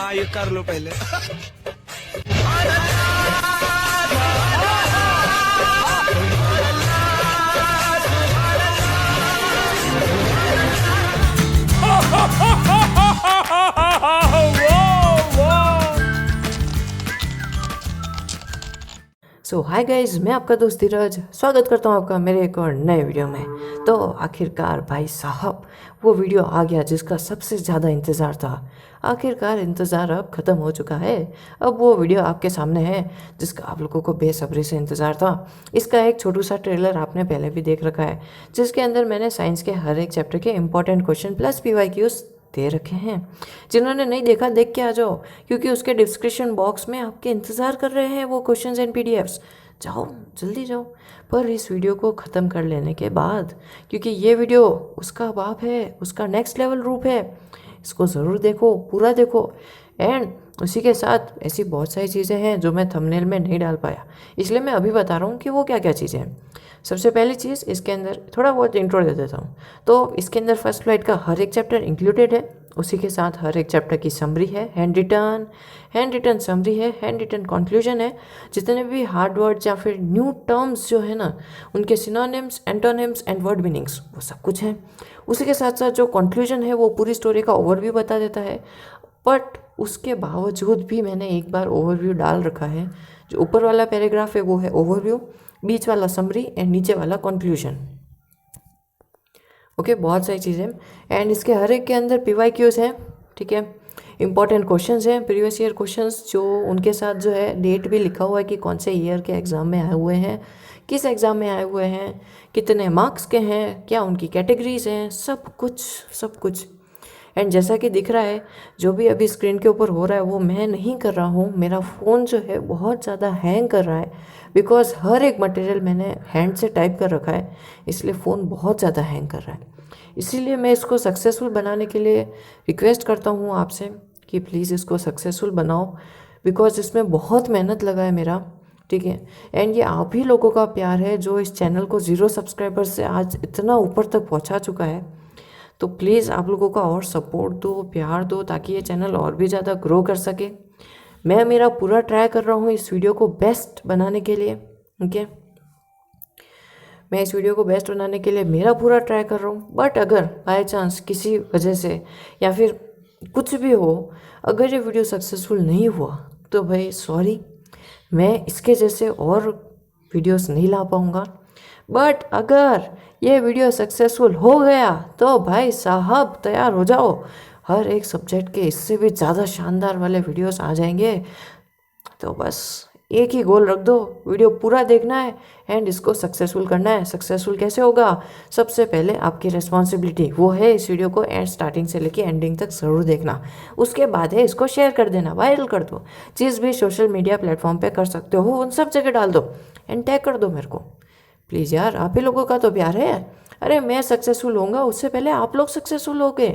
हाँ ये कर लो पहले। सो हाय गाइज, मैं आपका दोस्त धीरज स्वागत करता हूँ आपका मेरे एक और नए वीडियो में। तो आखिरकार भाई साहब वो वीडियो आ गया जिसका सबसे ज़्यादा इंतज़ार था। आखिरकार इंतज़ार अब ख़त्म हो चुका है। अब वो वीडियो आपके सामने है जिसका आप लोगों को बेसब्री से इंतज़ार था। इसका एक छोटू सा ट्रेलर आपने पहले भी देख रखा है, जिसके अंदर मैंने साइंस के हर एक चैप्टर के इंपॉर्टेंट क्वेश्चन प्लस PYQs दे रखे हैं। जिन्होंने नहीं देखा देख के आ जाओ, क्योंकि उसके डिस्क्रिप्शन बॉक्स में आपके इंतज़ार कर रहे हैं वो क्वेश्चंस एंड PDFs। जाओ जल्दी जाओ। पर इस वीडियो को ख़त्म कर लेने के बाद, क्योंकि ये वीडियो उसका बाप है, उसका नेक्स्ट लेवल रूप है, इसको ज़रूर देखो, पूरा देखो। एंड उसी के साथ ऐसी बहुत सारी चीज़ें हैं जो मैं थंबनेल में नहीं डाल पाया, इसलिए मैं अभी बता रहा हूँ कि वो क्या क्या चीज़ें हैं। सबसे पहली चीज़, इसके अंदर थोड़ा बहुत इंट्रो दे देता हूँ। तो इसके अंदर फर्स्ट फ्लाइट का हर एक चैप्टर इंक्लूडेड है। उसी के साथ हर एक चैप्टर की समरी है, हैंड रिटन समरी है, हैंड रिटन कंक्लूजन है। जितने भी हार्ड वर्ड्स या फिर न्यू टर्म्स जो है ना, उनके synonyms, antonyms and word meanings, वो सब कुछ है। उसी के साथ साथ जो कंक्लूजन है वो पूरी स्टोरी का ओवरव्यू बता देता है। बट उसके बावजूद भी मैंने एक बार ओवरव्यू डाल रखा है। जो ऊपर वाला पैराग्राफ है वो है ओवरव्यू, बीच वाला समरी एंड नीचे वाला कंक्लूजन। ओके, बहुत सारी चीज़ें। एंड इसके हर एक के अंदर PYQs हैं, ठीक है। इंपॉर्टेंट क्वेश्चंस हैं, प्रीवियस ईयर क्वेश्चंस, जो उनके साथ जो है डेट भी लिखा हुआ है कि कौन से ईयर के एग्ज़ाम में आए हुए हैं, किस एग्ज़ाम में आए हुए हैं, कितने मार्क्स के हैं, क्या उनकी कैटेगरीज हैं, सब कुछ सब कुछ। एंड जैसा कि दिख रहा है, जो भी अभी स्क्रीन के ऊपर हो रहा है वो मैं नहीं कर रहा हूँ। मेरा फ़ोन जो है बहुत ज़्यादा हैंग कर रहा है, बिकॉज हर एक मटेरियल मैंने हैंड से टाइप कर रखा है, इसलिए फ़ोन बहुत ज़्यादा हैंग कर रहा है। इसीलिए मैं इसको सक्सेसफुल बनाने के लिए रिक्वेस्ट करता हूँ आपसे कि प्लीज़ इसको सक्सेसफुल बनाओ, बिकॉज इसमें बहुत मेहनत लगा है मेरा, ठीक है। एंड ये आप ही लोगों का प्यार है जो इस चैनल को 0 सब्सक्राइबर से आज इतना ऊपर तक पहुँचा चुका है। तो प्लीज़ आप लोगों का और सपोर्ट दो, प्यार दो, ताकि ये चैनल और भी ज़्यादा ग्रो कर सके। मैं मेरा पूरा ट्राई कर रहा हूँ इस वीडियो को बेस्ट बनाने के लिए, ओके। मैं इस वीडियो को बेस्ट बनाने के लिए मेरा पूरा ट्राई कर रहा हूँ। बट अगर बाय चांस किसी वजह से या फिर कुछ भी हो, अगर ये वीडियो सक्सेसफुल नहीं हुआ तो भाई सॉरी, मैं इसके जैसे और वीडियोस नहीं ला पाऊँगा। बट अगर ये वीडियो सक्सेसफुल हो गया तो भाई साहब तैयार हो जाओ, हर एक सब्जेक्ट के इससे भी ज़्यादा शानदार वाले वीडियोस आ जाएंगे। तो बस एक ही गोल रख दो, वीडियो पूरा देखना है एंड इसको सक्सेसफुल करना है। सक्सेसफुल कैसे होगा? सबसे पहले आपकी रिस्पॉन्सिबिलिटी वो है इस वीडियो को एंड स्टार्टिंग से लेके एंडिंग तक ज़रूर देखना। उसके बाद है इसको शेयर कर देना, वायरल कर दो, जिस भी सोशल मीडिया प्लेटफॉर्म पे कर सकते हो उन सब जगह डाल दो एंड टैग कर दो मेरे को। प्लीज़ यार, आप ही लोगों का तो प्यार है। अरे मैं सक्सेसफुल होऊंगा उससे पहले आप लोग सक्सेसफुल हो गए।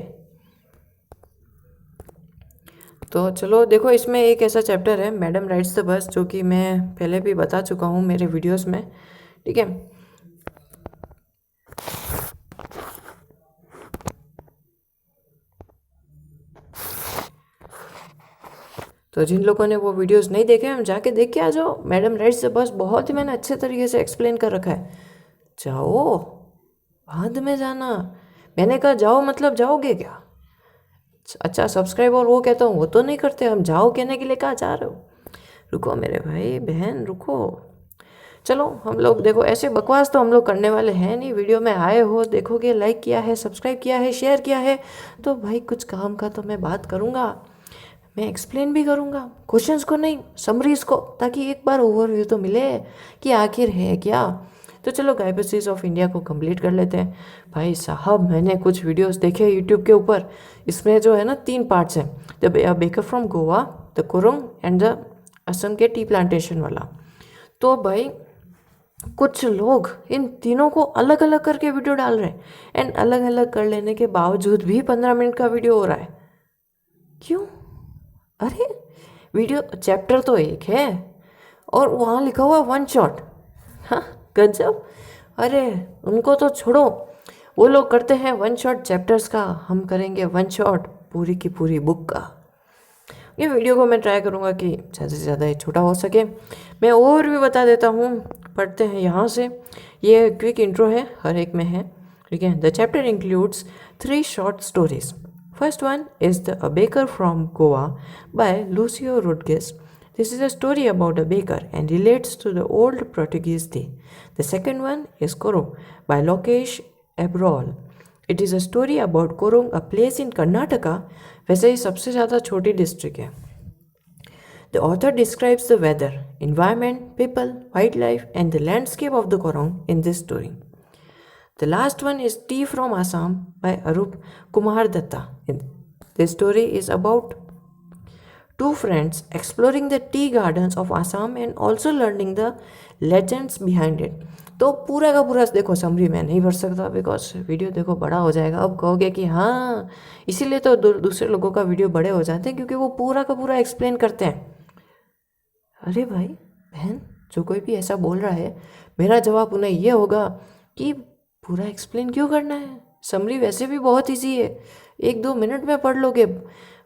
तो चलो देखो, इसमें एक ऐसा चैप्टर है मैडम राइट्स द बस, जो कि मैं पहले भी बता चुका हूँ मेरे वीडियोस में, ठीक है। तो जिन लोगों ने वो वीडियोस नहीं देखे हम जाके देख के आ जाओ। मैडम राइट्स द बस बहुत ही मैंने अच्छे तरीके से एक्सप्लेन कर रखा है। जाओ, बाद में जाना। मैंने कहा जाओ मतलब जाओगे क्या? अच्छा, सब्सक्राइब और वो कहता हूँ वो तो नहीं करते, हम जाओ कहने के लिए कहाँ जा रहे हो? रुको मेरे भाई बहन, रुको। चलो हम लोग देखो, ऐसे बकवास तो हम लोग करने वाले हैं नहीं। वीडियो में आए हो, देखोगे, लाइक किया है, सब्सक्राइब किया है, शेयर किया है, तो भाई कुछ काम का तो मैं बात करूँगा, मैं एक्सप्लेन भी करूँगा क्वेश्चंस को, नहीं समरीज को, ताकि एक बार ओवरव्यू तो मिले कि आखिर है क्या। तो चलो गाइबेसिस ऑफ इंडिया को कंप्लीट कर लेते हैं। भाई साहब मैंने कुछ वीडियोस देखे यूट्यूब के ऊपर, इसमें जो है ना 3 पार्ट्स हैं, the baker from Goa, the Kurung and the Assam के टी प्लांटेशन वाला। तो भाई कुछ लोग इन तीनों को अलग अलग करके वीडियो डाल रहे हैं एंड अलग अलग कर लेने के बावजूद भी 15 मिनट का वीडियो हो रहा है। क्यों? अरे वीडियो चैप्टर तो एक है और वहाँ लिखा हुआ 1 शॉट। हाँ गजब। अरे उनको तो छोड़ो, वो लोग करते हैं 1 शॉट चैप्टर्स का, हम करेंगे 1 शॉट पूरी की पूरी बुक का। ये वीडियो को मैं ट्राई करूँगा कि ज़्यादा से ज़्यादा ये छोटा हो सके। मैं और भी बता देता हूँ, पढ़ते हैं यहाँ से। ये क्विक इंट्रो है, हर एक में है, ठीक है। The chapter includes 3 short stories. First one is the a baker from Goa by Lucio Rodrigues. This is a story about a baker and relates to the old Portuguese day. The second one is Korong by Lokesh Abrol. It is a story about Korong, a place in Karnataka. वैसे ही सबसे ज़्यादा छोटी district है. The author describes the weather, environment, people, wildlife and the landscape of the Korong in this story. The last one is Tea from Assam by Arup Kumar Datta. This story is about two friends exploring the tea gardens of Assam and also learning the legends behind it. तो पूरा का पूरा देखो, summary मैं नहीं पढ़ सकता because video देखो बड़ा हो जाएगा. अब कहोगे कि हाँ इसीलिए तो दूसरे लोगों का वीडियो बड़े हो जाते हैं क्योंकि वो पूरा का पूरा एक्सप्लेन करते हैं. अरे भाई बहन, जो कोई भी ऐसा बोल रहा है, मेरा जवाब उन्हें ये होगा कि पूरा एक्सप्लेन क्यों करना है, समरी वैसे भी बहुत ईजी है, 1-2 मिनट में पढ़ लोगे.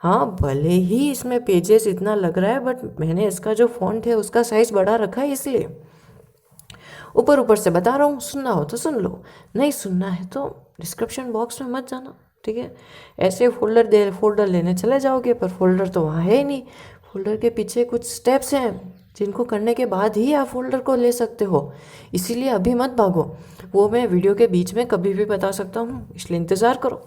हाँ भले ही इसमें पेजेस इतना लग रहा है बट मैंने इसका जो फॉन्ट है उसका साइज़ बढ़ा रखा है, इसलिए ऊपर से बता रहा हूँ. सुनना हो तो सुन लो, नहीं सुनना है तो डिस्क्रिप्शन बॉक्स में मत जाना, ठीक है. ऐसे फोल्डर लेने चले जाओगे पर फोल्डर तो वहाँ है ही नहीं. फोल्डर के पीछे कुछ स्टेप्स हैं जिनको करने के बाद ही आप फोल्डर को ले सकते हो, इसीलिए अभी मत भागो. वो मैं वीडियो के बीच में कभी भी बता सकता हूँ, इसलिए इंतज़ार करो.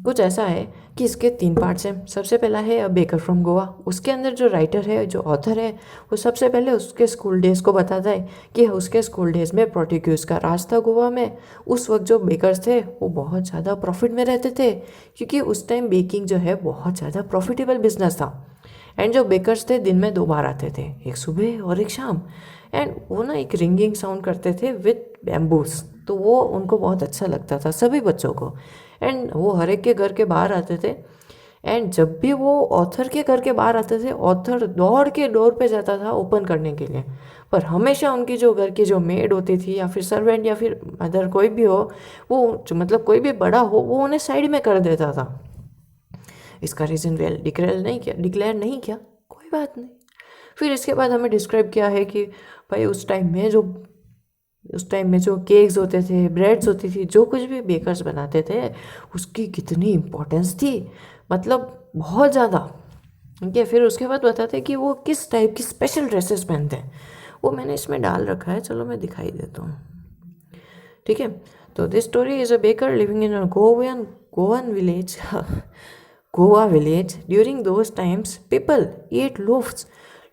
कुछ ऐसा है कि इसके 3 पार्ट्स हैं. सबसे पहला है अ बेकर फ्रॉम गोवा. उसके अंदर जो राइटर है, जो ऑथर है, वो सबसे पहले उसके स्कूल डेज़ को बताता है कि उसके स्कूल डेज़ में पोर्टुगीज़ का राज था गोवा में. उस वक्त जो बेकर्स थे वो बहुत ज़्यादा प्रॉफिट में रहते थे क्योंकि उस टाइम बेकिंग जो है बहुत ज़्यादा प्रॉफिटेबल बिजनेस था. एंड जो बेकर्स थे दिन में 2 बार आते थे, एक सुबह और एक शाम. एंड वो ना एक रिंगिंग साउंड करते थे विथ बैम्बूस, तो वो उनको बहुत अच्छा लगता था सभी बच्चों को. एंड वो हर एक के घर के बाहर आते थे. एंड जब भी वो ऑथर के घर के बाहर आते थे, ऑथर दौड़ के डोर पे जाता था ओपन करने के लिए. पर हमेशा उनकी जो घर की जो मेड होती थी या फिर सर्वेंट या फिर अदर कोई भी हो, वो मतलब कोई भी बड़ा हो, वो उन्हें साइड में कर देता था. इसका रीज़न डिक्लेयर नहीं किया, कोई बात नहीं. फिर इसके बाद हमें डिस्क्राइब किया है कि भाई उस टाइम में जो केक्स होते थे, ब्रेड्स होती थी, जो कुछ भी बेकर्स बनाते थे उसकी कितनी इम्पोर्टेंस थी, मतलब बहुत ज़्यादा. ठीक है. फिर उसके बाद बताते कि वो किस टाइप की स्पेशल ड्रेसेस पहनते हैं. वो मैंने इसमें डाल रखा है, चलो मैं दिखाई देता हूँ, ठीक है. तो this story is a baker living in a Goan village Goa village. During those times people eat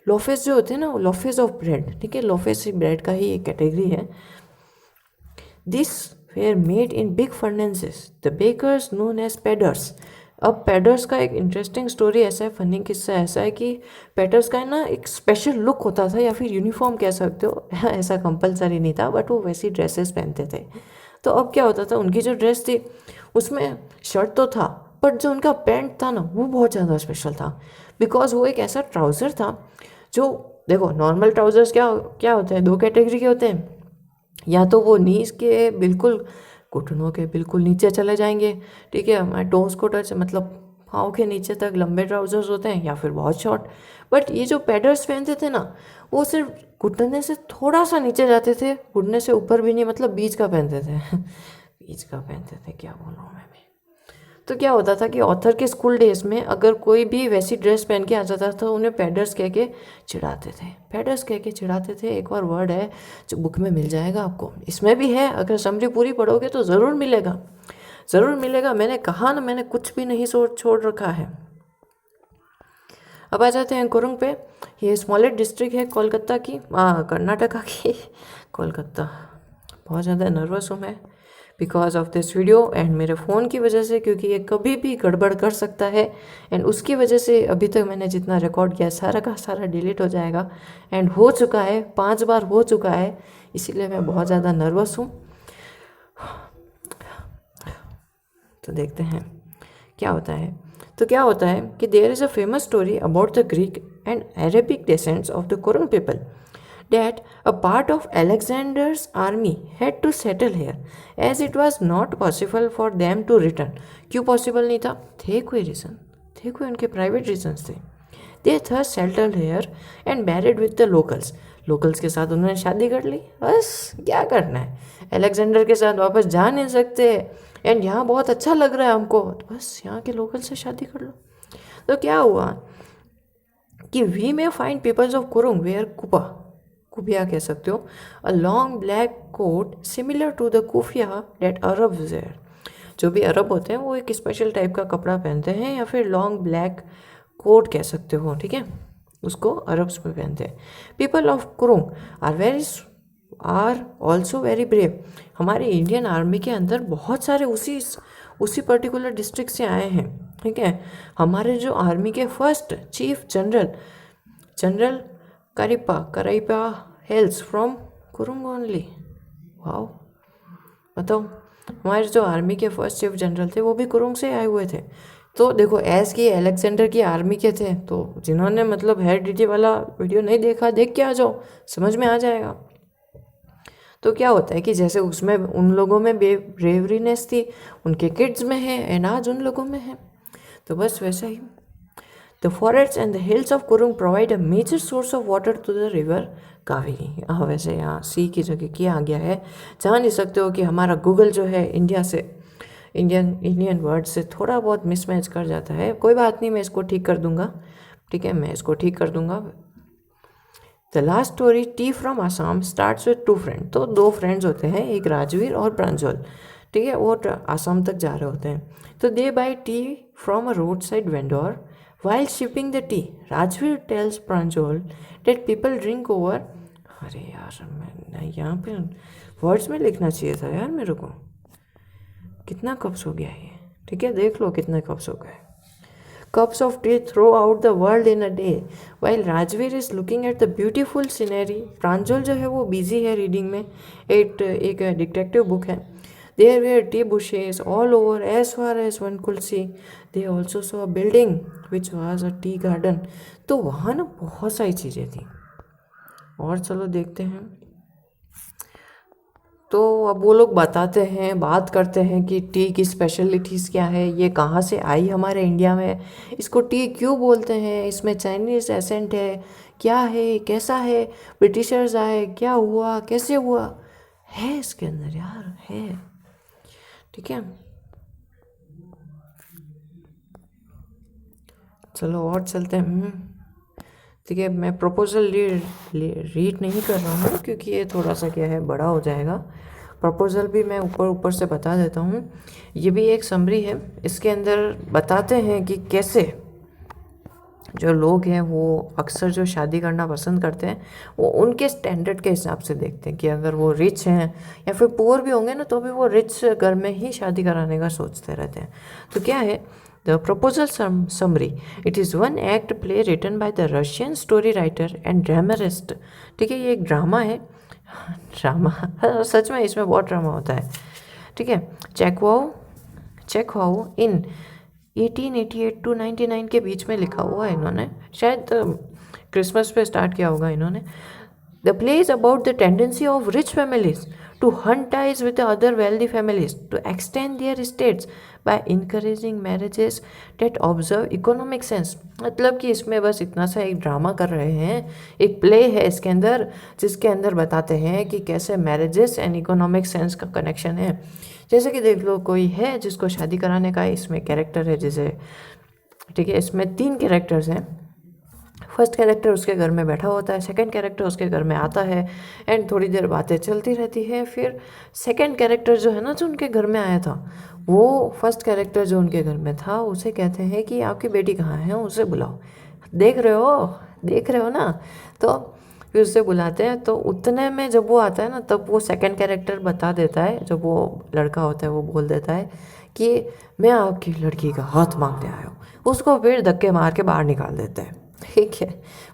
loaves जो होते हैं ना, लोफेस ऑफ ब्रेड, ठीक है. लोफेस ब्रेड का ही एक कैटेगरी है. This were made in big furnaces, the bakers known as poders. अब पैडर्स का एक इंटरेस्टिंग स्टोरी ऐसा है, फनी किस्सा ऐसा है कि पैडर्स का ना एक स्पेशल लुक होता था या फिर यूनिफॉर्म कह सकते हो. ऐसा कंपलसरी नहीं था बट वो वैसी ड्रेसेस पहनते थे. तो अब क्या होता था, उनकी जो ड्रेस थी उसमें शर्ट तो था बट जो उनका पैंट था ना वो बहुत ज़्यादा स्पेशल था. बिकॉज वो एक ऐसा ट्राउज़र था जो, देखो नॉर्मल ट्राउज़र्स क्या होते हैं, 2 कैटेगरी के होते हैं. या तो वो नीज के बिल्कुल घुटनों के बिल्कुल नीचे चले जाएंगे, ठीक है, हमारे टोस को टच, मतलब पाँव के नीचे तक लंबे ट्राउज़र्स होते हैं, या फिर बहुत शॉर्ट. बट ये जो पैडर्स पहनते थे ना, वो सिर्फ घुटने से थोड़ा सा नीचे जाते थे, घुटने से ऊपर भी नहीं, मतलब बीच का पहनते थे. बीच का पहनते थे, क्या बोलूँ मैं भी. तो क्या होता था कि ऑथर के स्कूल डेज में अगर कोई भी वैसी ड्रेस पहन के आ जाता था, उन्हें पैडर्स कह के चिढ़ाते थे. एक और वर्ड है जो बुक में मिल जाएगा आपको, इसमें भी है, अगर समरी पूरी पढ़ोगे तो ज़रूर मिलेगा. मैंने कहा ना, मैंने कुछ भी नहीं छोड़ रखा है. अब आ जाते हैं कोरंग पे. ये स्मॉलेस्ट डिस्ट्रिक्ट है कोलकाता की, कर्नाटका की, कोलकाता. बहुत ज़्यादा नर्वस हूँ मैं because of this video and मेरे फ़ोन की वजह से, क्योंकि ये कभी भी गड़बड़ कर सकता है. एंड उसकी वजह से अभी तक मैंने जितना रिकॉर्ड किया सारा का सारा डिलीट हो जाएगा. एंड हो चुका है, 5 बार हो चुका है, इसीलिए मैं बहुत ज़्यादा नर्वस हूँ. तो देखते हैं क्या होता है कि there is a famous story about the Greek and Arabic descents of the Koran people, that a part of Alexander's army had to settle here as it was not possible for them to return. क्यों possible नहीं था? थे कोई reason, देखो उनके private reasons थे। They first settled here and married with the locals के साथ उन्होंने शादी कर ली। बस क्या करना है, अलेक्जेंडर के साथ वापस जा नहीं सकते एंड यहाँ बहुत अच्छा लग रहा है हमको, तो बस यहाँ के लोकल से शादी कर लो। तो क्या हुआ कि we may find peoples of Coorg wear kuppia कह सकते हो, a long black coat similar to the kuffia that Arab wear. जो भी अरब होते हैं वो एक स्पेशल टाइप का कपड़ा पहनते हैं या फिर लॉन्ग ब्लैक कोट कह सकते हो, ठीक है, उसको अरब्स में पहनते हैं। People of Coorg are also very brave. हमारे इंडियन आर्मी के अंदर बहुत सारे उसी पर्टिकुलर डिस्ट्रिक्ट से आए हैं, ठीक है। हमारे जो आर्मी के first chief general Cariappa hails from Coorg only. Wow, बताओ, हमारे जो आर्मी के फर्स्ट चीफ जनरल थे वो भी कुरुंग से आए हुए थे। तो देखो एस की अलेक्जेंडर की आर्मी के थे, तो जिन्होंने मतलब हेरिडिटी वाला वीडियो नहीं देखा, देख के आ जाओ, समझ में आ जाएगा। तो क्या होता है कि जैसे उसमें उन लोगों में ब्रेवरीनेस थी, उनके किड्स में है एंड आज उन लोगों में है, तो बस वैसा ही। The forest and the hills of Coorg provide a major source of water to the river Kaveri. हाँ, वैसे यहाँ सी की जगह किया आ गया है। जान नहीं सकते हो कि हमारा गूगल जो है इंडिया से इंडियन वर्ड से थोड़ा बहुत मिसमैच कर जाता है, कोई बात नहीं, मैं इसको ठीक कर दूंगा, ठीक है, मैं इसको ठीक कर दूंगा। The last story T from Assam starts with two friend. तो दो फ्रेंड्स होते हैं, एक राजवीर और प्रांजल, ठीक है, वो आसाम तक जा रहे होते हैं। तो they buy tea from a roadside vendor while sipping the tea. Rajveer tells Pranjal that people drink over. अरे यार, मैं यहाँ पे वर्ड्स में लिखना चाहिए था यार मेरे को। कितना कप्स हो गया ये, ठीक है, देख लो कितने कप्स हो गए। Cups of tea throughout the world in a day. While Rajveer is looking at the beautiful scenery, प्रांजल जो है वो बिजी है रीडिंग में, एक डिटेक्टिव बुक है। There were tea bushes all over as far as one could see. They also saw a building which was a tea garden. तो वहाँ ना बहुत सारी चीज़ें थी, और चलो देखते हैं। तो अब वो लोग बताते हैं, बात करते हैं कि टी की स्पेशलिटीज़ क्या है, ये कहाँ से आई हमारे इंडिया में, इसको टी क्यों बोलते हैं, इसमें चाइनीज़ एसेंट है, क्या है, कैसा है, ब्रिटिशर्स आए, क्या हुआ, कैसे हुआ, है इसके अंदर यार, है, ठीक है। चलो और चलते हैं, ठीक है। मैं प्रपोजल रीड नहीं कर रहा हूँ क्योंकि ये थोड़ा सा क्या है, बड़ा हो जाएगा। प्रपोजल भी मैं ऊपर से बता देता हूँ। ये भी एक समरी है, इसके अंदर बताते हैं कि कैसे जो लोग हैं वो अक्सर जो शादी करना पसंद करते हैं वो उनके स्टैंडर्ड के हिसाब से देखते हैं कि अगर वो रिच हैं या फिर पुअर भी होंगे ना तो भी वो रिच घर में ही शादी कराने का सोचते रहते हैं। तो क्या है the proposal summary? It is one act play written by the Russian story writer and dramatist. ठीक है, ये एक ड्रामा है, ड्रामा सच में इसमें बहुत ड्रामा होता है, ठीक है। चेखोव इन 1888 टू 99 के बीच में लिखा हुआ है इन्होंने, शायद क्रिसमस पे स्टार्ट किया होगा इन्होंने। The play is about the tendency of rich families to hunt ties with other wealthy families to extend their status by encouraging marriages that observe economic sense. मतलब कि इसमें बस इतना सा एक ड्रामा कर रहे हैं, एक प्ले है इसके अंदर जिसके अंदर बताते हैं कि कैसे मैरिजेस एंड इकोनॉमिक सेंस का कनेक्शन है। जैसे कि देख लो, कोई है जिसको शादी कराने का इसमें कैरेक्टर है, जैसे ठीक है, इसमें 3 कैरेक्टर्स हैं। फर्स्ट कैरेक्टर उसके घर में बैठा होता है, सेकंड कैरेक्टर उसके घर में आता है एंड थोड़ी देर बातें चलती रहती है। फिर सेकंड कैरेक्टर जो है ना, जो उनके घर में आया था, वो फर्स्ट कैरेक्टर जो उनके घर में था उसे कहते हैं कि आपकी बेटी कहाँ है, उसे बुलाओ। देख रहे हो ना। तो फिर उसे बुलाते हैं, तो उतने में जब वो आता है ना तब वो सेकंड कैरेक्टर बता देता है, जब वो लड़का होता है वो बोल देता है कि मैं आपकी लड़की का हाथ मांगने आया हूँ। उसको फिर धक्के मार के बाहर निकाल देते हैं, ठीक है।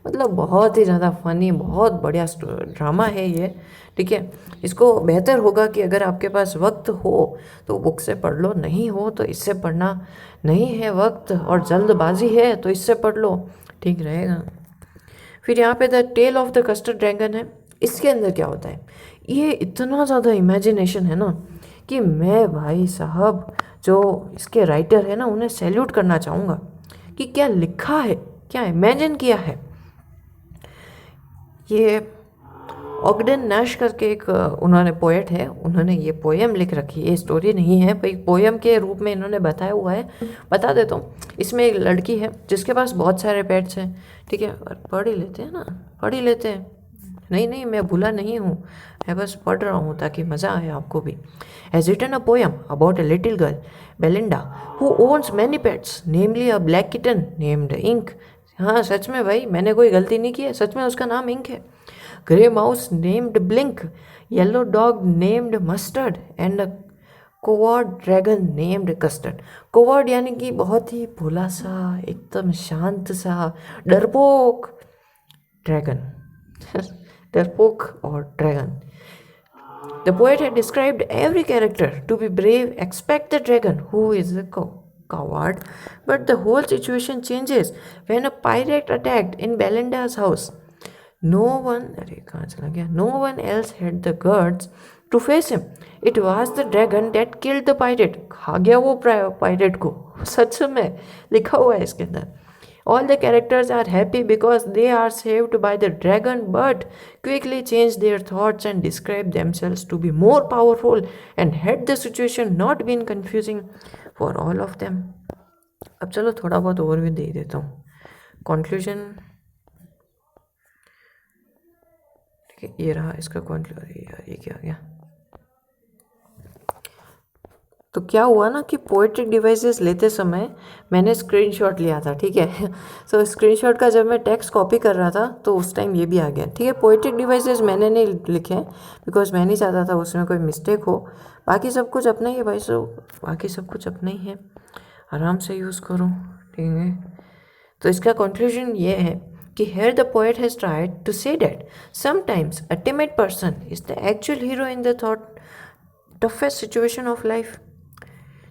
मतलब बहुत ही ज़्यादा फनी, बहुत बढ़िया ड्रामा है ये, ठीक है। इसको बेहतर होगा कि अगर आपके पास वक्त हो तो बुक से पढ़ लो, नहीं हो तो इससे पढ़ना, नहीं है वक्त और जल्दबाजी है तो इससे पढ़ लो, ठीक रहेगा। फिर यहाँ पे the tale of the custard dragon है। इसके अंदर क्या होता है, ये इतना ज़्यादा इमेजिनेशन है ना कि मैं भाई साहब जो इसके राइटर है ना उन्हें सैल्यूट करना चाहूँगा कि क्या लिखा है, क्या इमेजिन किया है। ये ऑगडेन नैश करके एक उन्होंने पोएट है, उन्होंने ये पोएम लिख रखी है, ये स्टोरी नहीं है भाई, पोएम के रूप में इन्होंने बताया हुआ है। बता देता हूँ। इसमें एक लड़की है जिसके पास बहुत सारे पेट्स हैं, ठीक है, और पढ़ ही लेते हैं ना, पढ़ ही लेते हैं। नहीं नहीं, मैं भूला नहीं हूँ, मैं बस पढ़ रहा हूँ ताकि मज़ा आए आपको भी। Has written a poem about a little girl Belinda who owns many pets namely a black kitten named ink. हाँ सच में भाई, मैंने कोई गलती नहीं की है, सच में उसका नाम इंक है। Grey mouse named blink, yellow dog named mustard and a coward dragon named custard. Coward यानी कि बहुत ही भोला सा, एकदम शांत सा, डरपोक ड्रैगन डरपोक और dragon. The poet had described every character to be brave except the dragon, who is a coward. But the whole situation changes when a pirate attacked in Belinda's house. No one, अरे कहाँ चला गया? No one else had the guts to face him. It was the dragon that killed the pirate. खा गया वो pirate को, सच में लिखा हुआ है इसके अंदर। All the characters are happy because they are saved by the dragon, but quickly change their thoughts and describe themselves to be more powerful, and had the situation not been confusing for all of them. अब चलो थोड़ा बहुत और भी दे देता हूँ। Conclusion, ठीक है, ये रहा इसका conclusion। यार ये क्या आ गया? तो क्या हुआ ना कि पोएट्रिक डिवाइसेस लेते समय मैंने स्क्रीनशॉट लिया था, ठीक है। सो स्क्रीनशॉट का जब मैं टेक्स्ट कॉपी कर रहा था तो उस टाइम ये भी आ गया, ठीक है। पोएट्रिक डिवाइसेस मैंने नहीं लिखे बिकॉज मैं नहीं चाहता था उसमें कोई मिस्टेक हो। बाकी सब कुछ अपना ही है भाई, सो बाकी सब कुछ अपना ही है, आराम से यूज़ करो, ठीक है। तो इसका कंक्लूजन ये है कि here the poet has tried to say that sometimes a timid person is the actual hero in the toughest situation of life।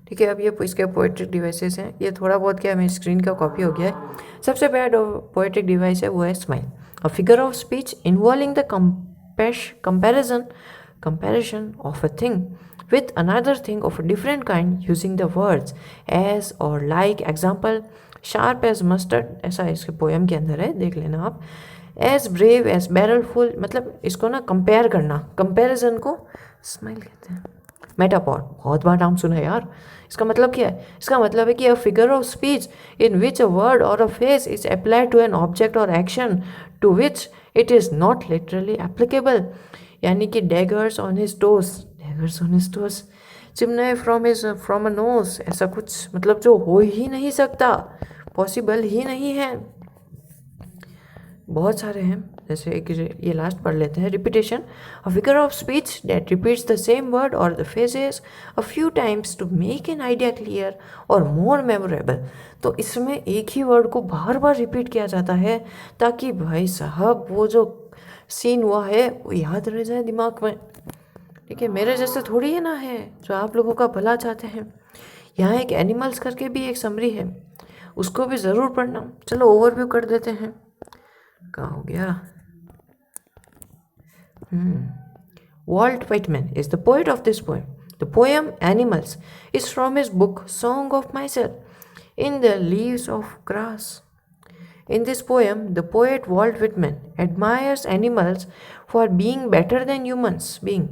ठीक है, अब ये इसके पोएट्रिक डिवाइसेस हैं, ये थोड़ा बहुत क्या मेरी स्क्रीन का कॉपी हो गया है। सबसे पहला पोएट्रिक डिवाइस है वो है smile, a figure of speech involving the comparison of a thing with another thing of a different kind using the words as or like। Example sharp as mustard, ऐसा इसके पोएम के अंदर है, देख लेना आप। एज ब्रेव एज बैरलफुल, मतलब इसको ना कंपेयर करना, कंपेरिजन को स्माइल कहते हैं। मेटाफोर, बहुत बार नाम सुना है यार। इसका मतलब क्या है? इसका मतलब है कि a figure of speech in which a word or a phrase is applied to an object or action to which it is not literally applicable. यानी कि daggers on his toes, daggers on his toes, chimney from a nose, ऐसा कुछ मतलब जो हो ही नहीं सकता, possible ही नहीं है। बहुत सारे हैं, जैसे एक ये लास्ट पढ़ लेते हैं। Repetition, a figure of speech that repeats the same word or the phrases a few times to make an idea clear or more memorable. तो इसमें एक ही वर्ड को बार बार रिपीट किया जाता है ताकि भाई साहब वो जो सीन हुआ है वो याद रह जाए दिमाग में, ठीक है। मेरे जैसे थोड़ी है ना है जो आप लोगों का भला चाहते हैं। यहाँ एक एनिमल्स करके भी एक समरी है, उसको भी ज़रूर पढ़ना। चलो ओवरव्यू कर देते हैं, कहाँ हो गया। Walt Whitman is the poet of this poem. The poem Animals is from his book Song of Myself in the Leaves of Grass. In this poem, the poet Walt Whitman admires animals for being better than humans being.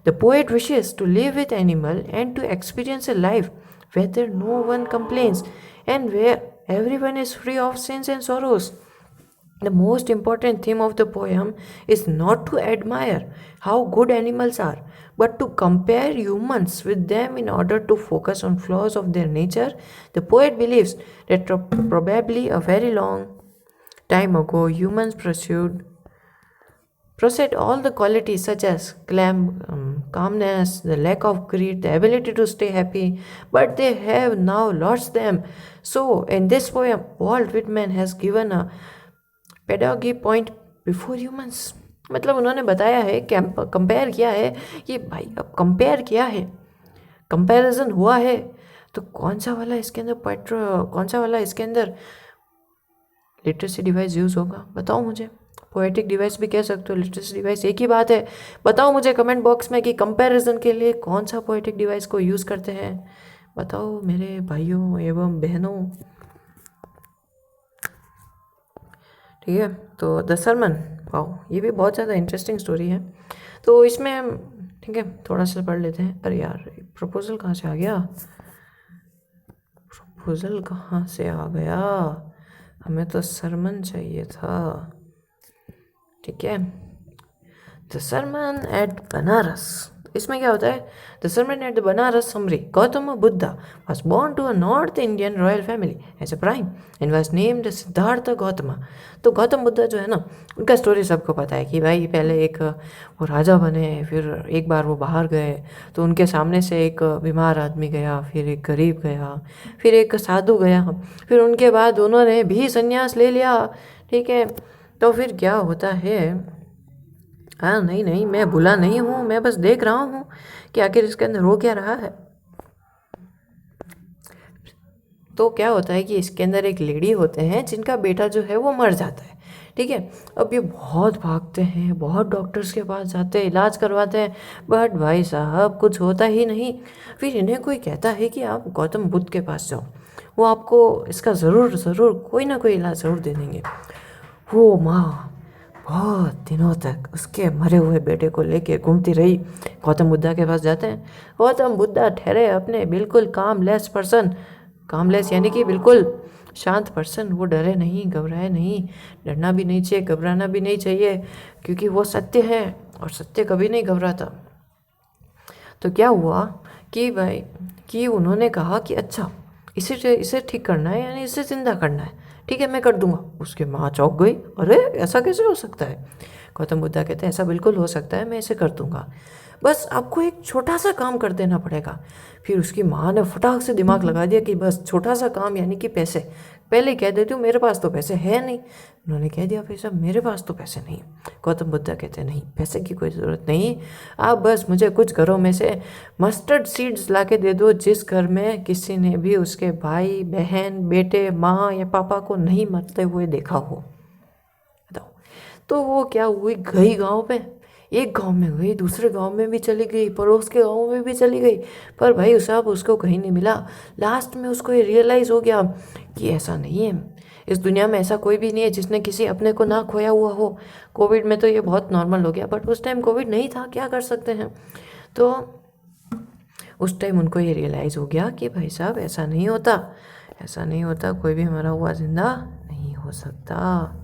The poet wishes to live with animal and to experience a life where no one complains and where everyone is free of sins and sorrows. The most important theme of the poem is not to admire how good animals are, but to compare humans with them in order to focus on flaws of their nature. The poet believes that probably a very long time ago humans possessed all the qualities such as calmness, the lack of greed, the ability to stay happy, but they have now lost them. So, in this poem, Walt Whitman has given a pedagogy point before humans, मतलब उन्होंने बताया है, compare किया है। ये भाई अब compare किया है, कंपैरिजन हुआ है, तो कौन सा वाला इसके अंदर कौन सा वाला इसके अंदर लिटरेसी डिवाइस यूज़ होगा? बताओ मुझे। पोएटिक डिवाइस भी कह सकते हो, लिटरेसी डिवाइस एक ही बात है। बताओ मुझे कमेंट बॉक्स में कि कंपैरिजन के लिए कौन सा पोएटिक डिवाइस को यूज़ करते हैं। बताओ मेरे भाइयों एवं बहनों। ठीक है। तो द सरमन, वाओ, ये भी बहुत ज़्यादा इंटरेस्टिंग स्टोरी है। तो इसमें ठीक है थोड़ा सा पढ़ लेते हैं। अरे यार प्रपोजल कहाँ से आ गया, प्रपोजल कहाँ से आ गया, हमें तो सरमन चाहिए था। ठीक है, द सरमन एट बनारस, इसमें क्या होता है, the sermon at the Benares summary Gautam Buddha was born to a north Indian royal family as a prime and was named Siddhartha Gautam. तो गौतम बुद्धा जो है ना, उनका स्टोरी सबको पता है कि भाई पहले एक वो राजा बने, फिर एक बार वो बाहर गए तो उनके सामने से एक बीमार आदमी गया, फिर एक गरीब गया, फिर एक साधु गया, फिर उनके बाद उन्होंने भी संन्यास ले लिया। ठीक है, तो फिर क्या होता है, हाँ नहीं नहीं मैं भूला नहीं हूँ, मैं बस देख रहा हूँ कि आखिर इसके अंदर हो क्या रहा है। तो क्या होता है कि इसके अंदर एक लेडी होते हैं जिनका बेटा जो है वो मर जाता है। ठीक है, अब ये बहुत भागते हैं, बहुत डॉक्टर्स के पास जाते हैं, इलाज करवाते हैं, बट भाई साहब कुछ होता ही नहीं। फिर इन्हें कोई कहता है कि आप गौतम बुद्ध के पास जाओ, वो आपको इसका ज़रूर ज़रूर कोई ना कोई इलाज ज़रूर दे देंगे। वो माँ बहुत दिनों तक उसके मरे हुए बेटे को लेके घूमती रही। गौतम बुद्धा के पास जाते हैं, गौतम बुद्धा ठहरे अपने बिल्कुल कामलेस पर्सन, कामलेस यानी कि बिल्कुल शांत पर्सन, वो डरे नहीं घबराए नहीं, डरना भी नहीं चाहिए घबराना भी नहीं चाहिए, क्योंकि वो सत्य है और सत्य कभी नहीं घबराता। तो क्या हुआ कि भाई कि उन्होंने कहा कि अच्छा इसे इसे ठीक करना है, यानी इसे जिंदा करना है, ठीक है मैं कर दूंगा। उसकी माँ चौंक गई, अरे ऐसा कैसे हो सकता है। गौतम बुद्धा कहते हैं ऐसा बिल्कुल हो सकता है, मैं इसे कर दूंगा, बस आपको एक छोटा सा काम कर देना पड़ेगा। फिर उसकी माँ ने फटाक से दिमाग लगा दिया कि बस छोटा सा काम यानी कि पैसे, पहले कह देती हूँ मेरे पास तो पैसे है नहीं। उन्होंने कह दिया भाई साहब मेरे पास तो पैसे नहीं। गौतम बुद्धा कहते हैं नहीं पैसे की कोई ज़रूरत नहीं, आप बस मुझे कुछ घरों में से मस्टर्ड सीड्स ला के दे दो जिस घर में किसी ने भी उसके भाई बहन बेटे माँ या पापा को नहीं मरते हुए देखा हो। बताओ, तो वो क्या हुई, गई गाँव पे, एक गांव में गई, दूसरे गांव में भी चली गई, पड़ोस के गांव में भी चली गई, पर भाई साहब उसको कहीं नहीं मिला। लास्ट में उसको ये रियलाइज़ हो गया कि ऐसा नहीं है, इस दुनिया में ऐसा कोई भी नहीं है जिसने किसी अपने को ना खोया हुआ हो। कोविड में तो ये बहुत नॉर्मल हो गया, बट उस टाइम कोविड नहीं था, क्या कर सकते हैं। तो उस टाइम उनको ये रियलाइज़ हो गया कि भाई साहब ऐसा नहीं होता, ऐसा नहीं होता, कोई भी मरा हुआ जिंदा नहीं हो सकता।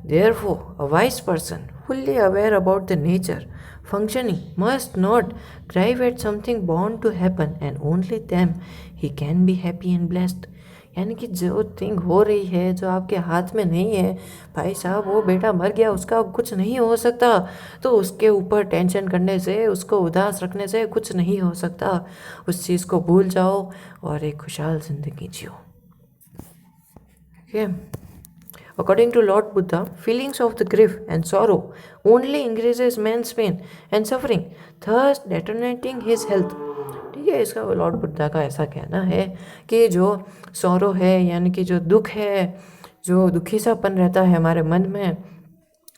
Therefore, a wise person, fully aware about the nature, functioning, must not drive at something bound to happen, and only then he can be happy and blessed. यानी कि जो थिंग हो रही है जो आपके हाथ में नहीं है, भाई साहब वो बेटा मर गया उसका कुछ नहीं हो सकता, तो उसके ऊपर टेंशन करने से, उसको उदास रखने से कुछ नहीं हो सकता। उस चीज़ को भूल जाओ और एक खुशहाल ज़िंदगी जियो। ठीक है। According to Lord Buddha, feelings of the grief and sorrow only increases man's pain and suffering, thus deteriorating his health. ठीक है, इसका लॉर्ड बुद्धा का ऐसा कहना है कि जो सौरो है यानी कि जो दुख है, जो दुखी सापन रहता है हमारे मन में,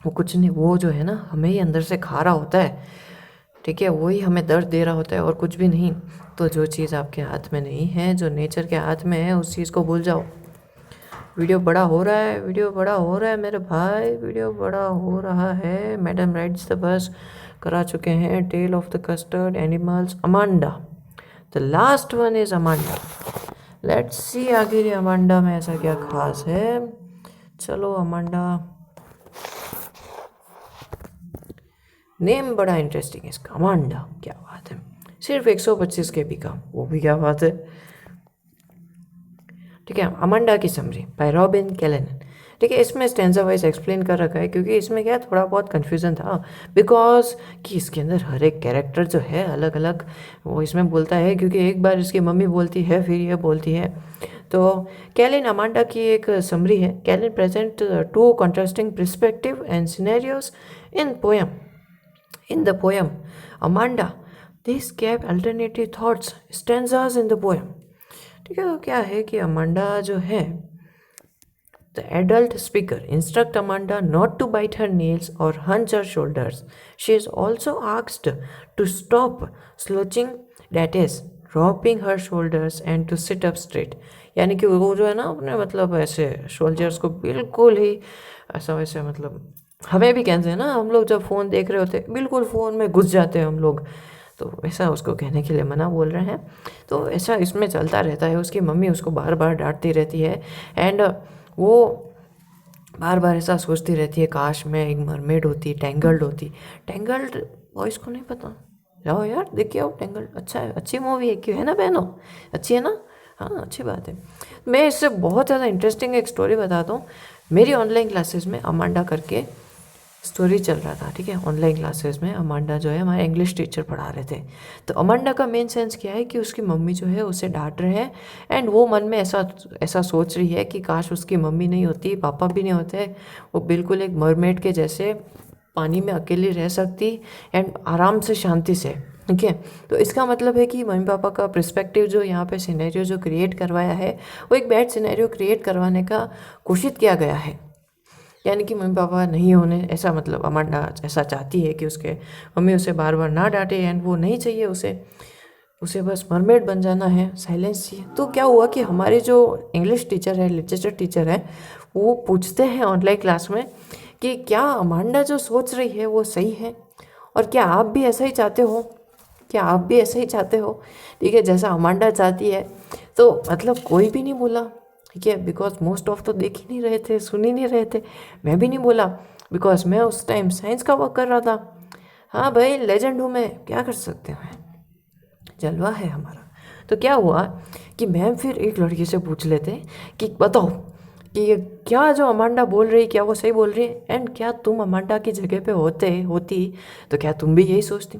वो कुछ नहीं, वो जो है ना हमें ही अंदर से खा रहा होता है। ठीक है, वही हमें दर्द दे रहा होता है और कुछ भी नहीं। तो जो चीज़ आपके हाथ में नहीं है, जो नेचर के हाथ में है, उस चीज़ को भूल जाओ। वीडियो बड़ा हो रहा है, वीडियो बड़ा हो रहा है मेरे भाई, वीडियो बड़ा हो रहा है। मैडम राइड्स द बस करा चुके हैं, tale of the custard animals, Amanda, the last one is Amanda. Let's see आखिर ये अमांडा में ऐसा क्या खास है। चलो अमांडा, नेम बड़ा इंटरेस्टिंग है इसका, अमांडा, क्या बात है। सिर्फ 125 KB का, वो भी क्या बात है। ठीक है, अमांडा की समरी बाय रॉबिन कैलेनन। ठीक है, इसमें स्टेंजा वाइज एक्सप्लेन कर रखा है क्योंकि इसमें क्या थोड़ा बहुत कन्फ्यूज़न था, बिकॉज कि इसके अंदर हर एक कैरेक्टर जो है अलग अलग वो इसमें बोलता है, क्योंकि एक बार इसकी मम्मी बोलती है फिर ये बोलती है। तो कैलिन अमांडा की एक समरी है। Kaelin present to contrasting perspective and scenarios in poem. In the poem Amanda, these gave alternative thoughts, stanzas in the poem. ठीक है, तो क्या है कि अमांडा जो है, the adult speaker instruct Amanda not to bite her nails or hunch her shoulders. She is also asked to stop slouching, that is, dropping her shoulders and to sit up straight. यानी कि वो जो है ना अपने मतलब ऐसे soldiers को बिल्कुल ही ऐसा वैसे मतलब हमें भी कहते हैं ना, हम लोग जब फ़ोन देख रहे होते बिल्कुल फ़ोन में घुस जाते हैं हम लोग, तो ऐसा उसको कहने के लिए मना बोल रहे हैं। तो ऐसा इसमें चलता रहता है, उसकी मम्मी उसको बार बार डांटती रहती है एंड वो बार बार ऐसा सोचती रहती है काश मैं एक मरमेड होती, टैंगल्ड होती। टैंगल्ड वॉइस को नहीं पता, जाओ यार देख के आओ टैंगल्ड, अच्छा है, अच्छी मूवी है, क्यों है ना बहनों, अच्छी है ना, हाँ अच्छी बात है। मैं इससे बहुत ज़्यादा इंटरेस्टिंग एक स्टोरी बताता हूँ। मेरी ऑनलाइन क्लासेस में अमांडा करके स्टोरी चल रहा था, ठीक है। ऑनलाइन क्लासेस में अमांडा जो है हमारे इंग्लिश टीचर पढ़ा रहे थे। तो अमांडा का मेन सेंस क्या है कि उसकी मम्मी जो है उसे डांट रहे हैं एंड वो मन में ऐसा ऐसा सोच रही है कि काश उसकी मम्मी नहीं होती, पापा भी नहीं होते, वो बिल्कुल एक मरमेड के जैसे पानी में अकेली रह सकती एंड आराम से शांति से, ठीक है। तो इसका मतलब है कि मम्मी पापा का पर्सपेक्टिव जो यहाँ पे सिनेरियो जो क्रिएट करवाया है वो एक बैड सिनेरियो क्रिएट करवाने का कोशिश किया गया है। यानी कि मम्मी पापा नहीं होने, ऐसा मतलब अमांडा ऐसा चाहती है कि उसके मम्मी उसे बार बार ना डांटे एंड वो नहीं चाहिए उसे, उसे बस मरमेड बन जाना है, साइलेंस चाहिए। तो क्या हुआ कि हमारे जो इंग्लिश टीचर है, लिटरेचर टीचर है, वो पूछते हैं ऑनलाइन क्लास में कि क्या अमांडा जो सोच रही है वो सही है, और क्या आप भी ऐसा ही चाहते हो, क्या आप भी ऐसा ही चाहते हो, ठीक है, जैसा अमांडा चाहती है। तो मतलब कोई भी नहीं बोला, ठीक है, बिकॉज मोस्ट ऑफ तो देख ही नहीं रहे थे, सुन ही नहीं रहे थे। मैं भी नहीं बोला बिकॉज मैं उस टाइम साइंस का वर्क कर रहा था। हाँ भाई लेजेंड हूँ मैं, क्या कर सकते हैं, जलवा है हमारा। तो क्या हुआ कि मैम फिर एक लड़की से पूछ लेते कि बताओ कि ये क्या जो अमांडा बोल रही क्या वो सही बोल रही है, एंड क्या तुम अमांडा की जगह पे होती तो क्या तुम भी यही सोचती।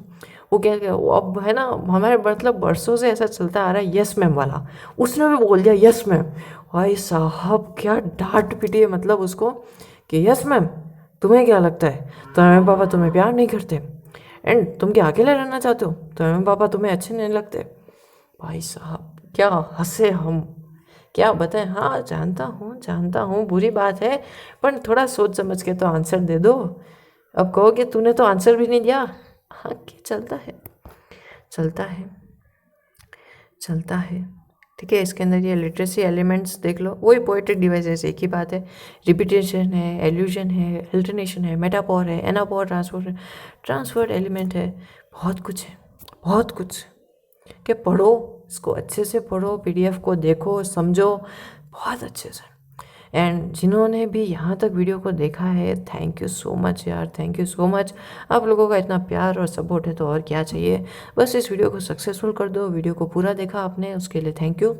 वो क्या वो अब है ना, हमारे मतलब बरसों से ऐसा चलता आ रहा है यस मैम वाला, उसने भी बोल दिया यस मैम। भाई साहब क्या डांट पिटी है मतलब उसको कि यस मैम, तुम्हें क्या लगता है तुम्हारे पापा तुम्हें प्यार नहीं करते, एंड तुम क्या अकेले रहना चाहते हो, तो मम्मी पापा तुम्हें अच्छे नहीं लगते। भाई साहब क्या हंसे हम, क्या बताएं। हाँ जानता हूँ बुरी बात है, पर थोड़ा सोच समझ के तो आंसर दे दो। अब कहोगे तूने तो आंसर भी नहीं दिया। हाँ क्या चलता है, चलता है, चलता है, ठीक है। इसके अंदर ये लिटरेसी एलिमेंट्स देख लो, वही पोएटिक डिवाइसेस, एक ही बात है। रिपीटेशन है, एल्यूजन है, अल्टरनेशन है, मेटाफोर है, एनाफोर, ट्रांसफर्ड एलिमेंट है, बहुत कुछ है, बहुत कुछ। कि पढ़ो, इसको अच्छे से पढ़ो, पीडीएफ को देखो, समझो बहुत अच्छे से। एंड जिन्होंने भी यहाँ तक वीडियो को देखा है, थैंक यू सो मच यार, थैंक यू सो मच। आप लोगों का इतना प्यार और सपोर्ट है तो और क्या चाहिए। बस इस वीडियो को सक्सेसफुल कर दो। वीडियो को पूरा देखा आपने, उसके लिए thank you.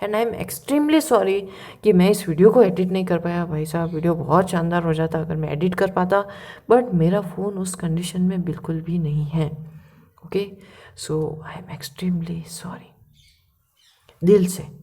And I am extremely sorry कि मैं इस वीडियो को एडिट नहीं कर पाया। भाई साहब वीडियो बहुत शानदार हो जाता अगर मैं एडिट कर पाता, बट मेरा फ़ोन उस कंडीशन में बिल्कुल भी नहीं है। Okay, so I am extremely sorry, दिल से।